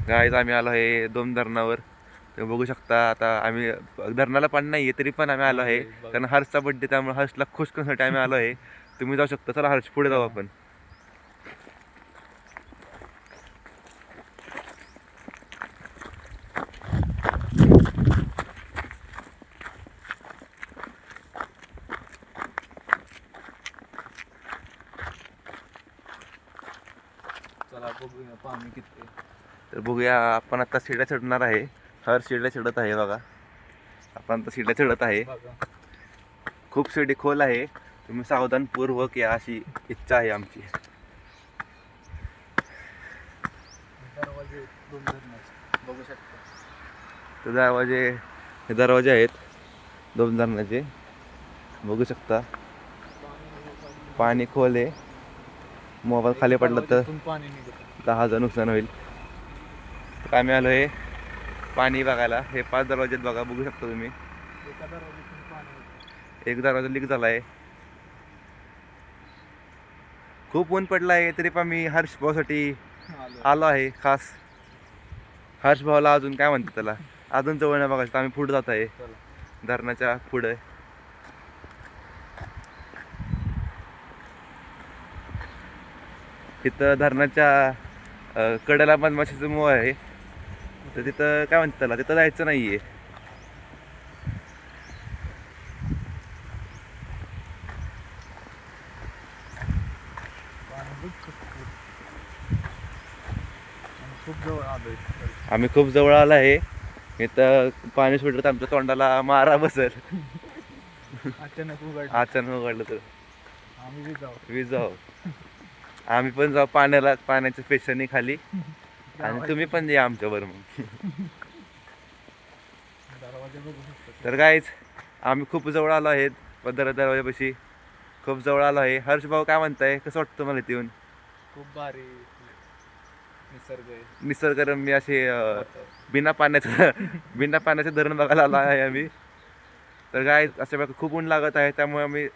Guys आम्ही आलो आहे दोन धरणावर. तुम्ही बघू शकता. आता आम्ही धरणाला पाणी नाही आहे तरी पण आम्ही आलो आहे कारण हर्षचा बड्डे, त्यामुळे हर्षला खुश करण्यासाठी आम्ही आलो आहे. तुम्ही जाऊ शकता. चला हर्ष पुढे जाऊ आपण. चला बघूया पाणी किती. तर बघूया. आपण आता शिड्या चढणार आहे. हर्ष शिड्या चढत आहे बघा. आपण आता शिड्या चढत आहे. खूप शिडी खोल आहे. तुम्ही सावधानपूर्वक या अशी इच्छा आहे आमची. दरवाजे दोन धरणाचे बघू शकता. तर दरवाजे आहेत दोन धरणाचे, बघू शकता. पाणी खोल आहे. मोबाईल खाली पडला तर पाणी निघत. 10,000 नुकसान होईल. तर आम्ही आलो आहे पाणी बघायला. हे 5 दरवाजे बघा, बघू शकता तुम्ही. एका दरवाज्यातून पाणी. एक दरवाजा लीक झाला आहे. खूप ऊन पडला आहे तरी पण मी हर्ष भाऊसाठी आलो आहे खास. हर्ष भाऊला अजून काय म्हणतात त्याला, अजून जवळ नाही बघायचं. आम्ही पुढे जात आहे धरणाच्या पुढे. तिथं धरणाच्या कडेला मधमाशीचं मोह आहे. तर तिथं काय म्हणतात त्याला, तिथं जायचं नाहीये. खूप जवळ आलोय. आम्ही खूप जवळ आलो आहे. इथं पाणी सुटलं तर आमच्या तोंडाला मारा बसल. अचानक अचानक उघडलं तर आम्ही जाऊ. वीज जाऊ. आम्ही पण जाऊ पाण्याच्या पेशाने खाली. आणि तुम्ही पण या आमच्याबरोबर मग. दरवाजे बघू शकता. तर काहीच आम्ही खूप जवळ आलो आहेत. दरवाजापाशी खूप जवळ आलो आहे. हर्ष भाऊ काय म्हणताय, कसं वाटतं मला इथे येऊन? खूप भारी निसर्ग आहे. निसर्गरम्य असे बिना पाण्याचं धरण बघायला आलो आहे आम्ही. तर काय अशा प्रकारे खूप ऊन लागत आहे, त्यामुळे आम्ही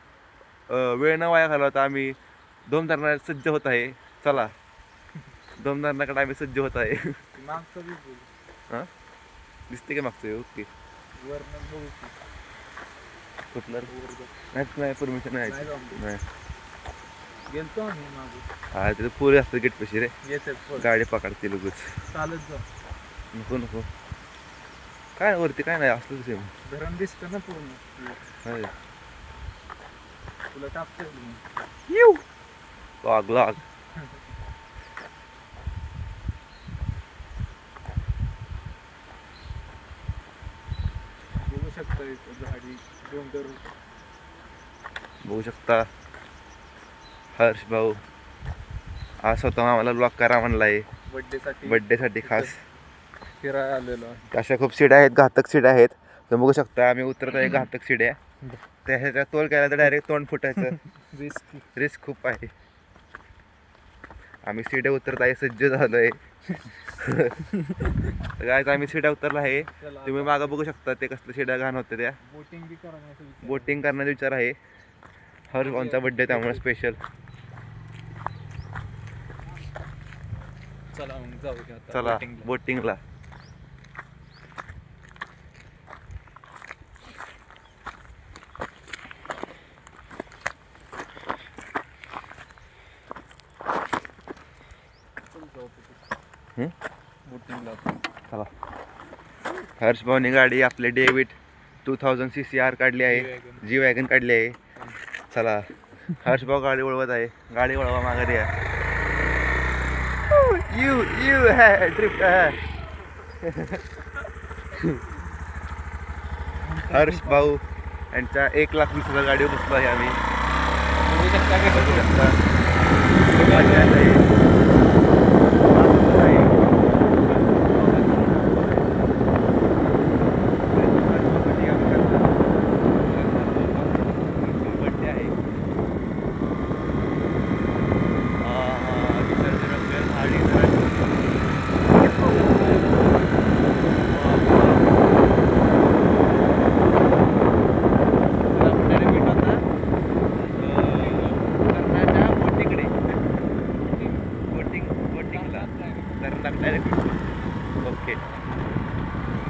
वेळ न वाया घालवता आम्ही दोन धरणात सज्ज होत आहे. चला दोन धरणाकडे आम्ही सज्ज होत आहे. मागचं बी बोल. हां दिसते का मागचं? ओके. वरनं बघू की. कुठलं नाही परमिशन नाही. नाही गेलतो आम्ही मागे. हा तिथे पुरे असतं गेट पशी रे. येते गाडी पकडते लगेच. चालत जा. नको काय वरती काय नाही असलं सेम. धरण दिसतं ना पूर्ण. तुला टाकतोय येऊ लाग बघू शकता झाडी डोंगर. बघू शकता. हर्ष भाऊ आज स्वतः आम्हाला ब्लॉक करा म्हणलाय बड्डेसाठी खास फिरायला आलेलो. अशा खूप शिड्या आहेत, घातक शिड्या आहेत. तर बघू शकता आम्ही उतरत आहे घातक शिड्या. त्याच्या तोल केला तर डायरेक्ट तोंड फुटायचं. रिस्क खूप आहे. आम्ही शिड्या उतरत आहे, सज्ज झालोय. काय आम्ही शिड्या उतरला आहे. तुम्ही मागं बघू शकता ते कसल्या शिड्या घाण होत्या त्या. बोटिंग करण्याचा विचार आहे. हर कोणचा बड्डे त्यामुळे स्पेशल. चला बोटिंगला. चला हर्ष भाऊनी गाडी आपले डेविड 2000 CCR काढली आहे. जी वॅगन काढली आहे. चला हर्ष भाऊ गाडी वळवत आहे. गाडी वळवा माघारी आहे. यू है ड्रिफ्ट है. हर्ष भाऊ यांच्या 1,20,000 गाडीवर बसलो आहे आम्ही. बघू शकता. बोटिंगला तर डायरेक्ट ओके